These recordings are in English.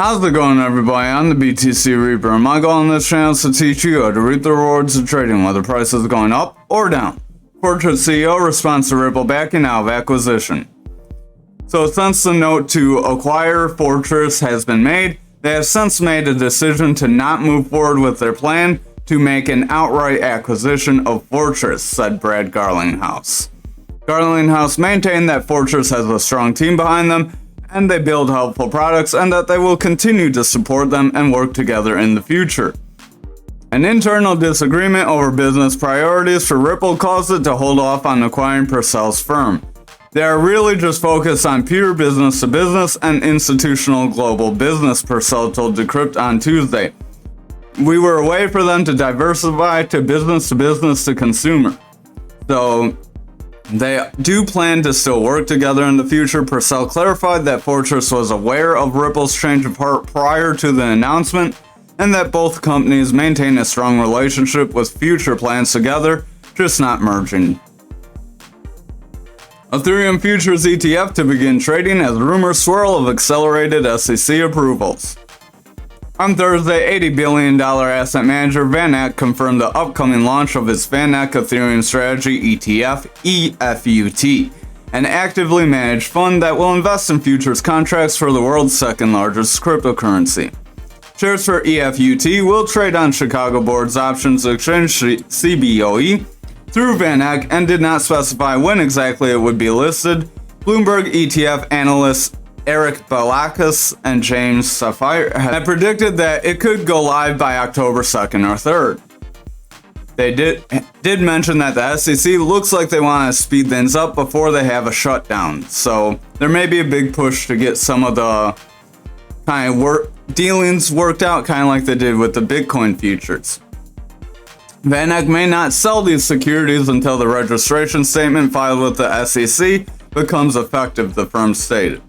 How's it going, everybody? I'm the BTC Reaper, and my goal on this channel is to teach you how to reap the rewards of trading, whether prices are going up or down. Fortress CEO responds to Ripple backing out of acquisition. So since the note to acquire Fortress has been made, they have since made a decision to not move forward with their plan to make an outright acquisition of Fortress, said Brad Garlinghouse. Garlinghouse maintained that Fortress has a strong team behind them, and they build helpful products, and that they will continue to support them and work together in the future. An internal disagreement over business priorities for Ripple caused it to hold off on acquiring Purcell's firm. They are really just focused on pure business to business and institutional global business, Purcell told Decrypt on Tuesday. We were a way for them to diversify to business to consumer. So they do plan to still work together in the future. Purcell clarified that Fortress was aware of Ripple's change of heart prior to the announcement, and that both companies maintain a strong relationship with future plans together, just not merging. Ethereum futures ETF to begin trading as rumors swirl of accelerated SEC approvals. On Thursday, $80 billion asset manager VanEck confirmed the upcoming launch of its VanEck Ethereum Strategy ETF, EFUT, an actively managed fund that will invest in futures contracts for the world's second largest cryptocurrency. Shares for EFUT will trade on Chicago Board's options exchange CBOE through VanEck and did not specify when exactly it would be listed. Bloomberg ETF analysts Eric Balakis and James Sapphire had predicted that it could go live by October 2nd or 3rd. They did mention that the SEC looks like they want to speed things up before they have a shutdown, so there may be a big push to get some of the kind of dealings worked out, kind of like they did with the Bitcoin futures. VanEck may not sell these securities until the registration statement filed with the SEC becomes effective, the firm stated.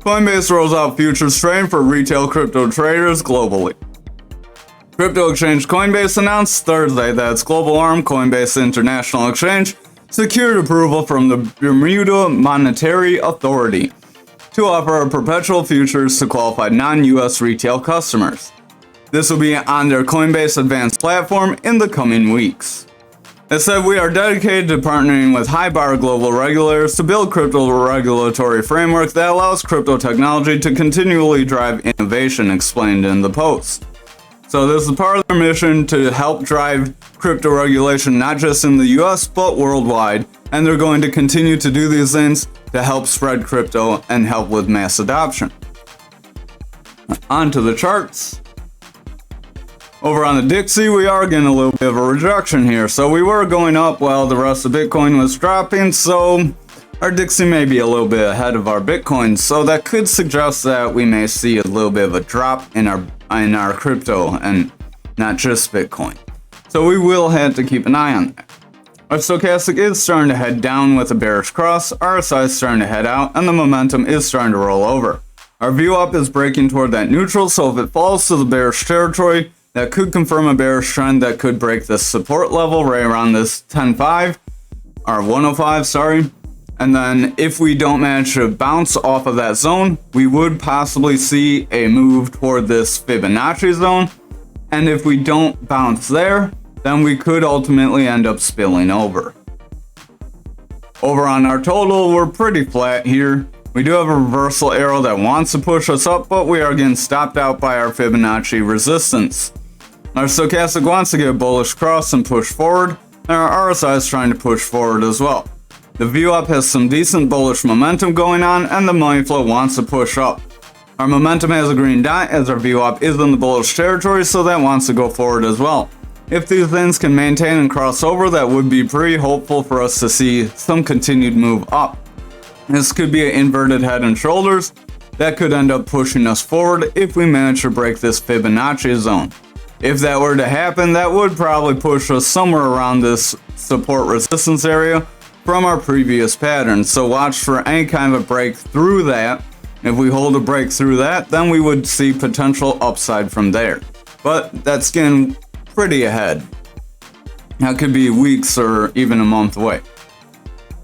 Coinbase rolls out futures trading for retail crypto traders globally. Crypto exchange Coinbase announced Thursday that its global arm, Coinbase International Exchange, secured approval from the Bermuda Monetary Authority to offer perpetual futures to qualified non-US retail customers. This will be on their Coinbase Advanced platform in the coming weeks. It said, "We are dedicated to partnering with high-bar global regulators to build crypto regulatory framework that allows crypto technology to continually drive innovation," explained in the post. So this is part of their mission to help drive crypto regulation not just in the US but worldwide, and they're going to continue to do these things to help spread crypto and help with mass adoption. On to the charts. Over on the Dixie, we are getting a little bit of a rejection here. So we were going up while the rest of Bitcoin was dropping. So our Dixie may be a little bit ahead of our Bitcoin. So that could suggest that we may see a little bit of a drop in our crypto and not just Bitcoin. So we will have to keep an eye on that. Our stochastic is starting to head down with a bearish cross. RSI is starting to head out, and the momentum is starting to roll over. Our view up is breaking toward that neutral. So if it falls to the bearish territory, that could confirm a bearish trend that could break this support level right around this 10.5 or 105, sorry. And then if we don't manage to bounce off of that zone, we would possibly see a move toward this Fibonacci zone. And if we don't bounce there, then we could ultimately end up spilling over. Over on our total, we're pretty flat here. We do have a reversal arrow that wants to push us up, but we are getting stopped out by our Fibonacci resistance. Our stochastic wants to get a bullish cross and push forward, and our RSI is trying to push forward as well. The view up has some decent bullish momentum going on, and the money flow wants to push up. Our momentum has a green dot as our view up is in the bullish territory, so that wants to go forward as well. If these things can maintain and cross over, that would be pretty hopeful for us to see some continued move up. This could be an inverted head and shoulders that could end up pushing us forward if we manage to break this Fibonacci zone. If that were to happen, that would probably push us somewhere around this support resistance area from our previous pattern. So watch for any kind of a break through that. If we hold a break through that, then we would see potential upside from there. But that's getting pretty ahead. That could be weeks or even a month away.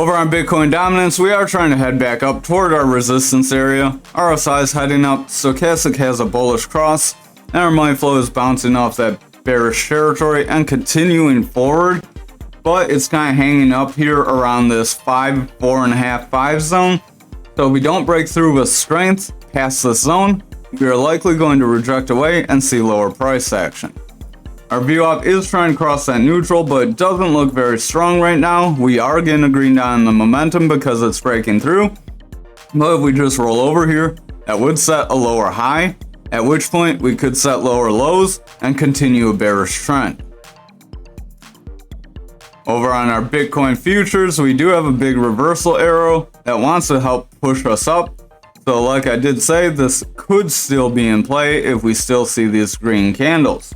Over on Bitcoin dominance, we are trying to head back up toward our resistance area. RSI is heading up, stochastic has a bullish cross, and our money flow is bouncing off that bearish territory and continuing forward, but it's kind of hanging up here around this 4.5, 5 zone. So if we don't break through with strength past this zone, we are likely going to reject away and see lower price action. Our VWAP is trying to cross that neutral, but it doesn't look very strong right now. We are getting a green dot on the momentum because it's breaking through. But if we just roll over here, that would set a lower high, at which point we could set lower lows and continue a bearish trend. Over on our Bitcoin futures, we do have a big reversal arrow that wants to help push us up. So like I did say, this could still be in play if we still see these green candles.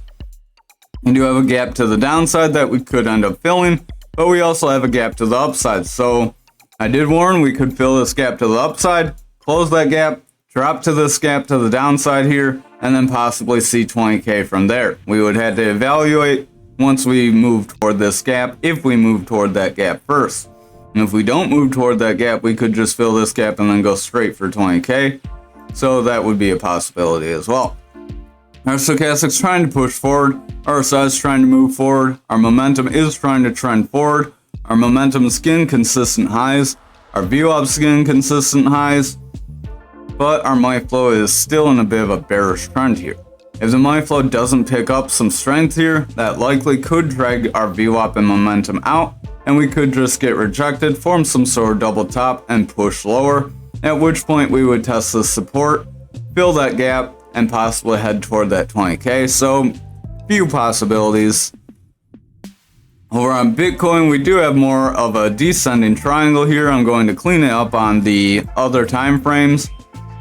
We do have a gap to the downside that we could end up filling, but we also have a gap to the upside. So I did warn we could fill this gap to the upside, close that gap, drop to this gap to the downside here, and then possibly see 20K from there. We would have to evaluate once we move toward this gap, if we move toward that gap first. And if we don't move toward that gap, we could just fill this gap and then go straight for 20K. So that would be a possibility as well. Our stochastic's trying to push forward, RSI is trying to move forward, our momentum is trying to trend forward, our momentum is getting consistent highs, our VWAP's getting consistent highs, but our money flow is still in a bit of a bearish trend here. If the money flow doesn't pick up some strength here, that likely could drag our VWAP and momentum out, and we could just get rejected, form some sort of double top, and push lower, at which point we would test the support, fill that gap, and possibly head toward that 20K. So few possibilities. Over on Bitcoin, we do have more of a descending triangle here. I'm going to clean it up on the other time frames.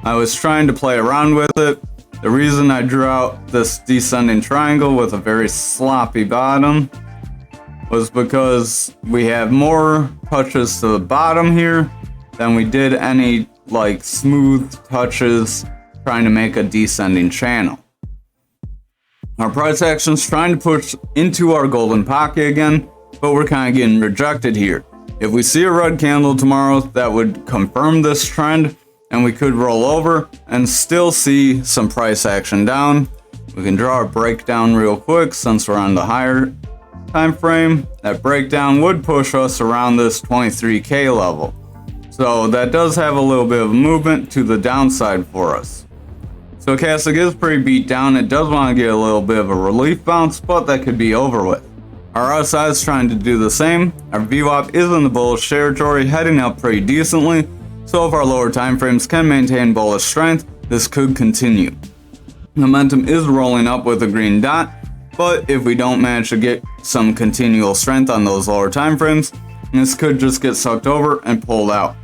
I was trying to play around with it. The reason I drew out this descending triangle with a very sloppy bottom was because we have more touches to the bottom here than we did any like smooth touches trying to make a descending channel. Our price action's trying to push into our golden pocket again, but we're kind of getting rejected here. If we see a red candle tomorrow, that would confirm this trend, and we could roll over and still see some price action down. We can draw a breakdown real quick since we're on the higher time frame. That breakdown would push us around this 23K level. So that does have a little bit of movement to the downside for us. Stochastic is pretty beat down. It does want to get a little bit of a relief bounce, but that could be over with. Our RSI is trying to do the same. Our VWAP is in the bullish territory, heading up pretty decently. So if our lower time frames can maintain bullish strength, this could continue. Momentum is rolling up with a green dot, but if we don't manage to get some continual strength on those lower time frames, this could just get sucked over and pulled out.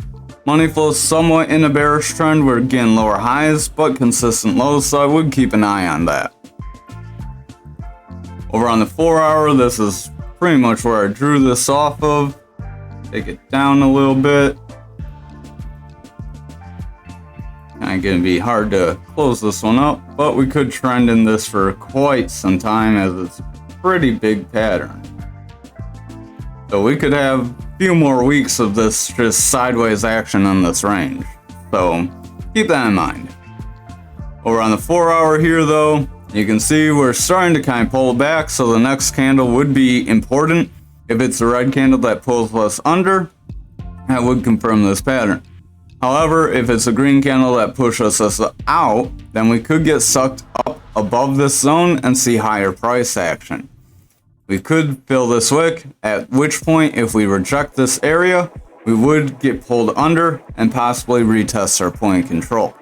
Money flow is somewhat in a bearish trend. We're getting lower highs, but consistent lows, so I would keep an eye on that. Over on the 4 hour, this is pretty much where I drew this off of. Take it down a little bit. Kind of gonna be hard to close this one up, but we could trend in this for quite some time as it's a pretty big pattern. So we could have a few more weeks of this just sideways action on this range. So keep that in mind. Over on the 4 hour here though, you can see we're starting to kind of pull back, so the next candle would be important. If it's a red candle that pulls us under, that would confirm this pattern. However, if it's a green candle that pushes us out, then we could get sucked up above this zone and see higher price action. We could fill this wick, at which point if we reject this area, we would get pulled under and possibly retest our point control.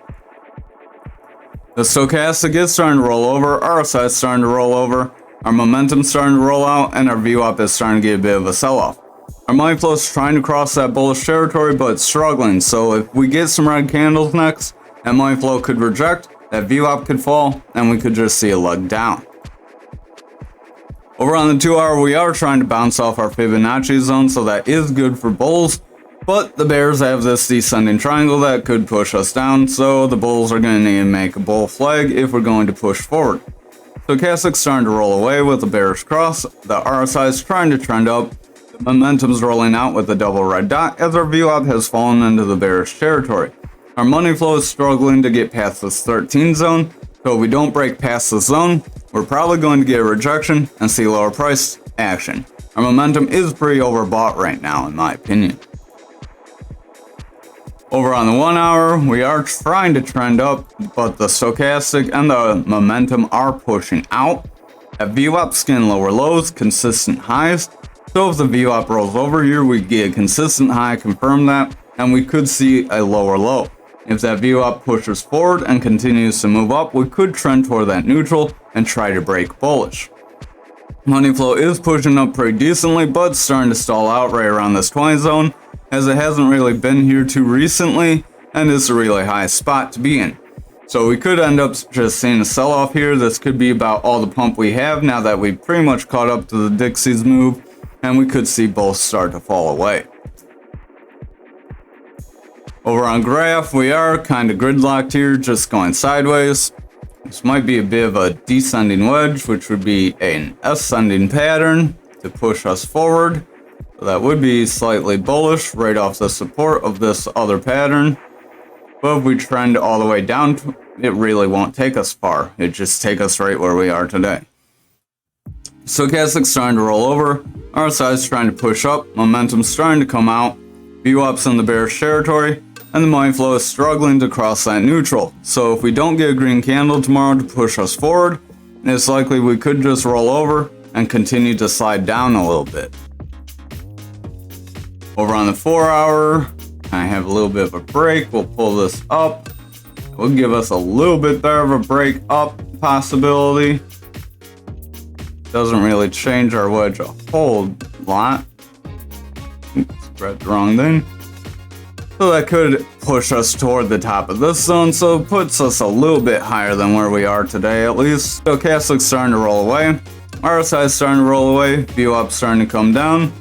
The stochastic is starting to roll over, RSI is starting to roll over, our momentum's starting to roll out, and our VWAP is starting to get a bit of a sell-off. Our money flow is trying to cross that bullish territory, but it's struggling, so if we get some red candles next, that money flow could reject, that VWAP could fall, and we could just see a leg down. Over on the 2 hour, we are trying to bounce off our Fibonacci zone, so that is good for bulls, but the bears have this descending triangle that could push us down, so the bulls are going to need to make a bull flag if we're going to push forward. Stochastic's starting to roll away with a bearish cross, the RSI is trying to trend up, The momentum's rolling out with a double red dot as our VWAP has fallen into the bearish territory. Our money flow is struggling to get past this 13 zone, so if we don't break past the zone, we're probably going to get a rejection and see lower price action. Our momentum is pretty overbought right now, in my opinion. Over on the 1 hour, we are trying to trend up, but the stochastic and the momentum are pushing out. At VWAP's getting lower lows, consistent highs. So if the VWAP rolls over here, we get a consistent high, confirm that, and we could see a lower low. If that VWAP pushes forward and continues to move up, we could trend toward that neutral and try to break bullish. Money flow is pushing up pretty decently, but starting to stall out right around this 20 zone, as it hasn't really been here too recently, and it's a really high spot to be in. So we could end up just seeing a sell-off here. This could be about all the pump we have now that we've pretty much caught up to the Dixie's move, and we could see both start to fall away. Over on graph, we are kind of gridlocked here, just going sideways. This might be a bit of a descending wedge, which would be an ascending pattern to push us forward. So that would be slightly bullish right off the support of this other pattern. But if we trend all the way down, it really won't take us far. It just take us right where we are today. Stochastic's starting to roll over. RSI's trying to push up. Momentum's starting to come out. VWAP's in the bearish territory. And the money flow is struggling to cross that neutral. So if we don't get a green candle tomorrow to push us forward, it's likely we could just roll over and continue to slide down a little bit. Over on the 4 hour, I have a little bit of a break. We'll pull this up. It will give us a little bit better of a break up possibility. Doesn't really change our wedge a whole lot. Oops, read the wrong thing. So that could push us toward the top of this zone, so it puts us a little bit higher than where we are today at least. Stochastic's starting to roll away. RSI's starting to roll away. VWAP's starting to come down.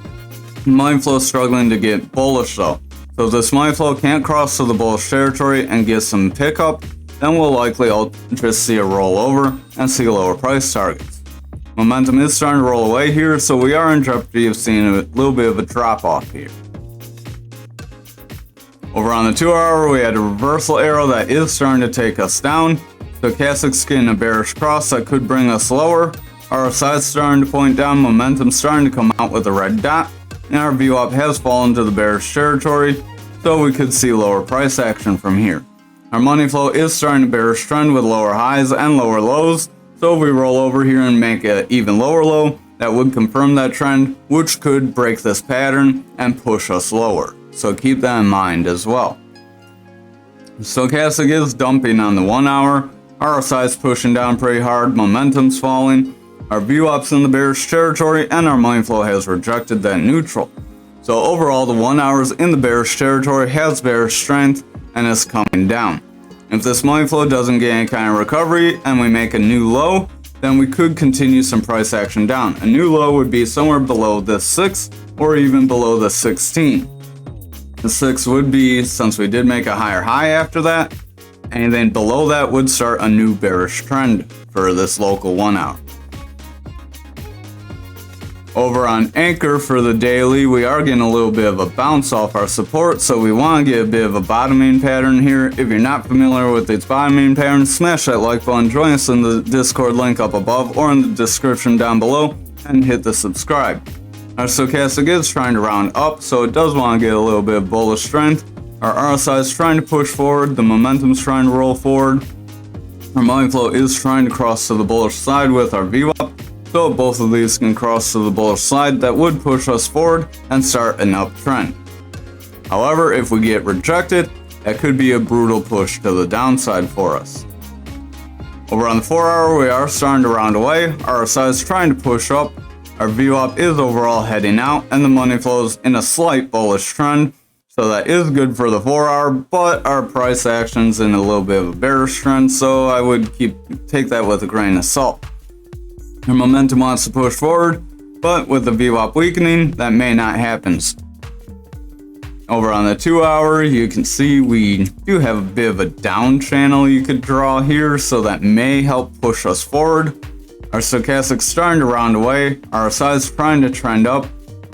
Money flow struggling to get bullish though. So if this money flow can't cross to the bullish territory and get some pickup, then we'll likely just see a rollover and see lower price targets. Momentum is starting to roll away here, so we are in jeopardy of seeing a little bit of a drop off here. Over on the 2 hour, we had a reversal arrow that is starting to take us down. Stochastic's getting a bearish cross that could bring us lower. RSI's starting to point down, momentum's starting to come out with a red dot, and our VWAP has fallen to the bearish territory, so we could see lower price action from here. Our money flow is starting to bearish trend with lower highs and lower lows, so if we roll over here and make an even lower low, that would confirm that trend, which could break this pattern and push us lower. So keep that in mind as well. Stochastic is dumping on the 1 hour. RSI's pushing down pretty hard. Momentum's falling. Our VWAP's in the bearish territory, and our money flow has rejected that neutral. So overall, the 1 hour's in the bearish territory, has bearish strength, and is coming down. If this money flow doesn't get any kind of recovery and we make a new low, then we could continue some price action down. A new low would be somewhere below the 6 or even below the 16. The 6 would be, since we did make a higher high after that, and then below that would start a new bearish trend for this local 1 hour. Over on Anchor for the daily, we are getting a little bit of a bounce off our support, so we want to get a bit of a bottoming pattern here. If you're not familiar with its bottoming pattern, smash that like button, join us in the Discord link up above or in the description down below, and hit the subscribe. Our stochastic is trying to round up, so it does want to get a little bit of bullish strength. Our RSI is trying to push forward, the momentum's trying to roll forward. Our money flow is trying to cross to the bullish side with our VWAP, so if both of these can cross to the bullish side, that would push us forward and start an uptrend. However, if we get rejected, that could be a brutal push to the downside for us. Over on the 4 hour, we are starting to round away. RSI is trying to push up. Our VWAP is overall heading out, and the money flow is in a slight bullish trend, so that is good for the 4 hour, but our price action's in a little bit of a bearish trend, so I would take that with a grain of salt. Our momentum wants to push forward, but with the VWAP weakening, that may not happen. Over on the 2 hour, you can see we do have a bit of a down channel you could draw here, so that may help push us forward. Our stochastic's starting to round away. RSI is trying to trend up.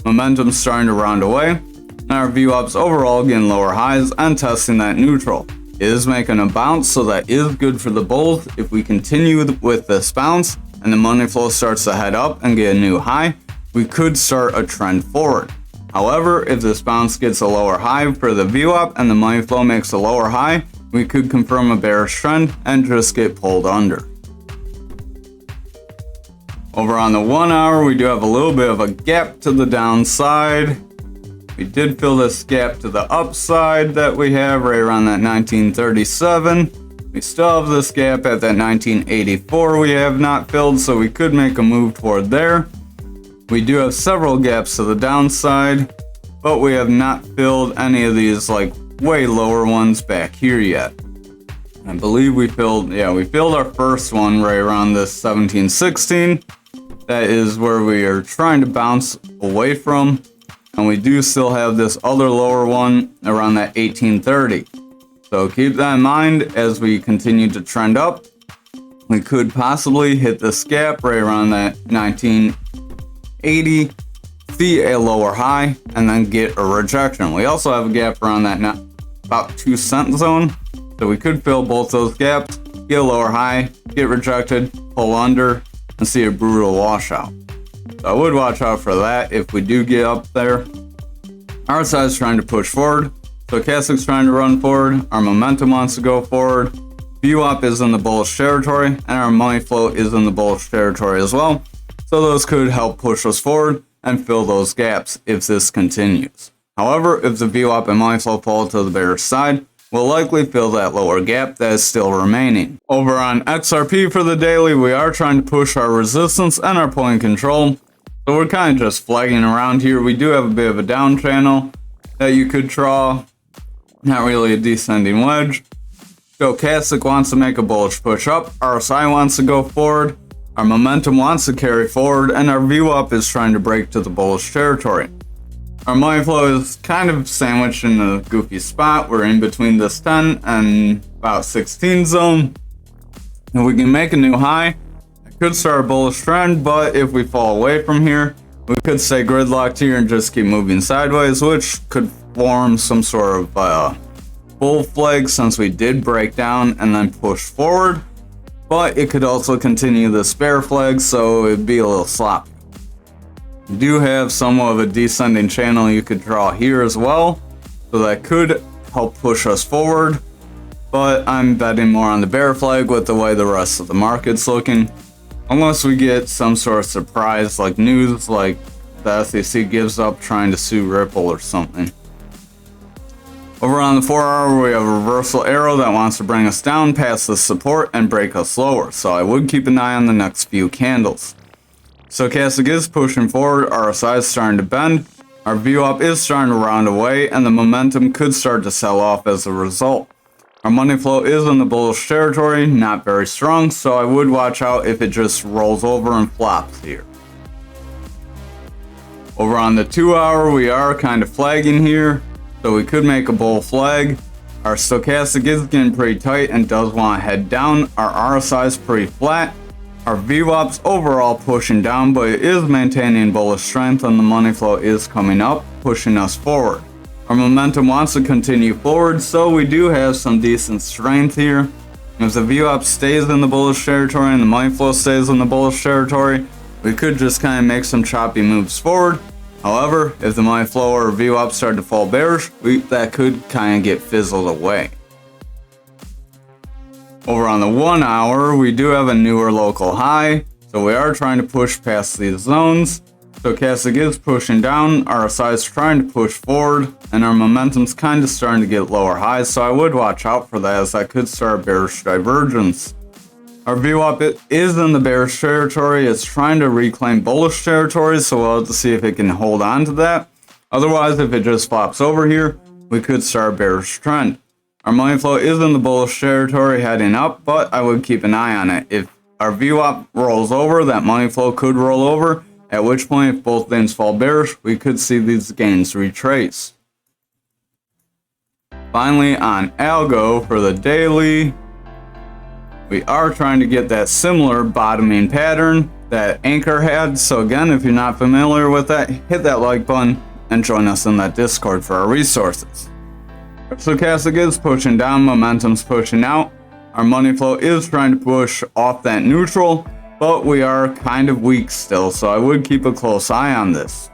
Momentum's starting to round away, and our VWAP's overall getting lower highs and testing that neutral. It is making a bounce, so that is good for the bulls. If we continue with this bounce and the money flow starts to head up and get a new high, we could start a trend forward. However, if this bounce gets a lower high for the VWAP and the money flow makes a lower high, we could confirm a bearish trend and just get pulled under. Over on the 1 hour, we do have a little bit of a gap to the downside. We did fill this gap to the upside that we have right around that 1937. We still have this gap at that 1984 we have not filled, so we could make a move toward there. We do have several gaps to the downside, but we have not filled any of these like way lower ones back here yet. I believe we filled our first one right around this 1716. That is where we are trying to bounce away from. And we do still have this other lower one around that 1830. So keep that in mind as we continue to trend up. We could possibly hit this gap right around that 1980, see a lower high, and then get a rejection. We also have a gap around that about 2 cent zone. So we could fill both those gaps, get a lower high, get rejected, pull under, and see a brutal washout. So I would watch out for that if we do get up there. RSI is trying to push forward. Stochastic's trying to run forward. Our momentum wants to go forward. VWAP is in the bullish territory, and our money flow is in the bullish territory as well. So those could help push us forward and fill those gaps if this continues. However, if the VWAP and money flow fall to the bearish side, we'll likely fill that lower gap that is still remaining. Over on XRP for the daily, we are trying to push our resistance and our point control. So we're kind of just flagging around here. We do have a bit of a down channel that you could draw. Not really a descending wedge. Stochastic wants to make a bullish push up. RSI wants to go forward. Our momentum wants to carry forward. And our VWAP is trying to break to the bullish territory. Our money flow is kind of sandwiched in a goofy spot. We're in between this 10 and about 16 zone. If we can make a new high, it could start a bullish trend, but if we fall away from here, we could stay gridlocked here and just keep moving sideways, which could form some sort of bull flag since we did break down and then push forward. But it could also continue this bear flag, so it'd be a little sloppy. We do have somewhat of a descending channel you could draw here as well, so that could help push us forward, but I'm betting more on the bear flag with the way the rest of the market's looking, unless we get some sort of surprise like news like the SEC gives up trying to sue Ripple or something. Over on the 4 hour, we have a reversal arrow that wants to bring us down past the support and break us lower, so I would keep an eye on the next few candles. Stochastic is pushing forward, RSI is starting to bend, our VWAP is starting to round away, and the momentum could start to sell off as a result. Our money flow is in the bullish territory, not very strong, so I would watch out if it just rolls over and flops here. Over on the 2 hour, we are kind of flagging here, so we could make a bull flag. Our stochastic is getting pretty tight and does want to head down. Our RSI is pretty flat. Our VWAP's overall pushing down, but it is maintaining bullish strength and the money flow is coming up, pushing us forward. Our momentum wants to continue forward, so we do have some decent strength here. If the VWAP stays in the bullish territory and the money flow stays in the bullish territory, we could just kind of make some choppy moves forward. However, if the money flow or VWAP start to fall bearish, that could kind of get fizzled away. Over on the 1 hour, we do have a newer local high, so we are trying to push past these zones. Stochastic is pushing down, RSI is trying to push forward, and our momentum's kind of starting to get lower highs, so I would watch out for that as that could start a bearish divergence. Our VWAP is in the bearish territory, it's trying to reclaim bullish territory, so we'll have to see if it can hold on to that. Otherwise, if it just flops over here, we could start a bearish trend. Our money flow is in the bullish territory heading up, but I would keep an eye on it. If our VWAP rolls over, that money flow could roll over, at which point if both things fall bearish, we could see these gains retrace. Finally, on Algo for the daily, we are trying to get that similar bottoming pattern. that Anchor had. So again, if you're not familiar with that, hit that like button and join us in that Discord for our resources. Our stochastic is pushing down, momentum's pushing out. Our money flow is trying to push off that neutral, but we are kind of weak still, so I would keep a close eye on this.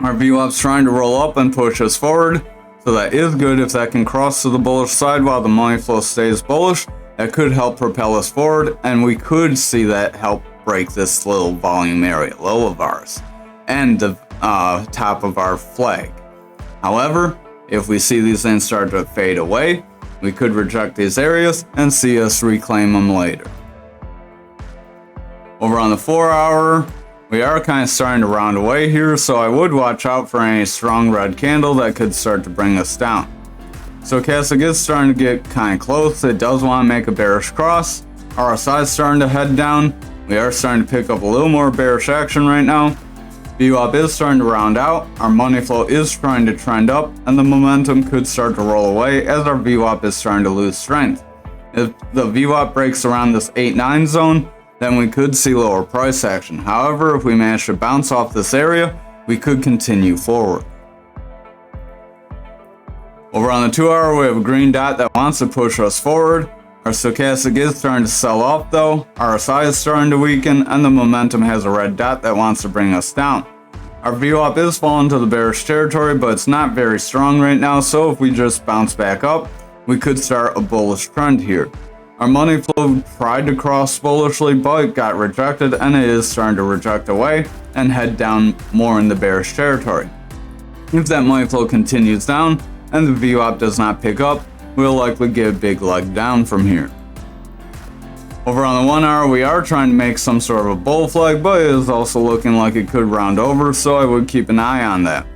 Our VWAP's trying to roll up and push us forward, so that is good. If that can cross to the bullish side while the money flow stays bullish, that could help propel us forward, and we could see that help break this little volume area low of ours and the top of our flag. However, if we see these things start to fade away, we could reject these areas and see us reclaim them later. Over on the 4-hour, we are kind of starting to round away here, so I would watch out for any strong red candle that could start to bring us down. Stochastic is starting to get kind of close. It does want to make a bearish cross. RSI is starting to head down. We are starting to pick up a little more bearish action right now. VWAP is starting to round out. Our money flow is trying to trend up, and the momentum could start to roll away as our VWAP is starting to lose strength. If the VWAP breaks around this 8-9 zone, then we could see lower price action. However, if we manage to bounce off this area, we could continue forward. Over on the 2-hour, we have a green dot that wants to push us forward. Our stochastic is starting to sell off though, RSI is starting to weaken, and the momentum has a red dot that wants to bring us down. Our VWAP is falling to the bearish territory, but it's not very strong right now, so if we just bounce back up, we could start a bullish trend here. Our money flow tried to cross bullishly, but it got rejected, and it is starting to reject away and head down more in the bearish territory. If that money flow continues down and the VWAP does not pick up, we'll likely get a big leg down from here. Over on the 1-hour, we are trying to make some sort of a bull flag, but it is also looking like it could round over, so I would keep an eye on that.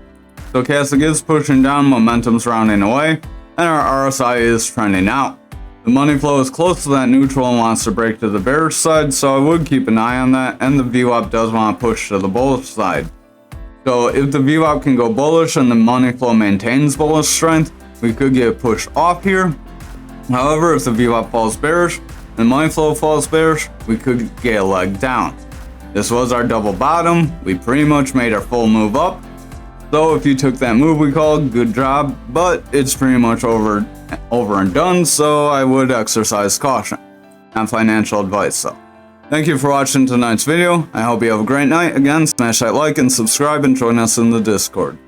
Stochastic is pushing down, momentum's rounding away, and our RSI is trending out. The money flow is close to that neutral and wants to break to the bearish side, so I would keep an eye on that, and the VWAP does want to push to the bullish side. So if the VWAP can go bullish and the money flow maintains bullish strength, we could get pushed off here. However, if the VWAP falls bearish and the money flow falls bearish, we could get a leg down. This was our double bottom. We pretty much made our full move up. So if you took that move we called, good job, but it's pretty much over and done, so I would exercise caution. Not financial advice though. Thank you for watching tonight's video. I hope you have a great night. Again, smash that like and subscribe and join us in the Discord.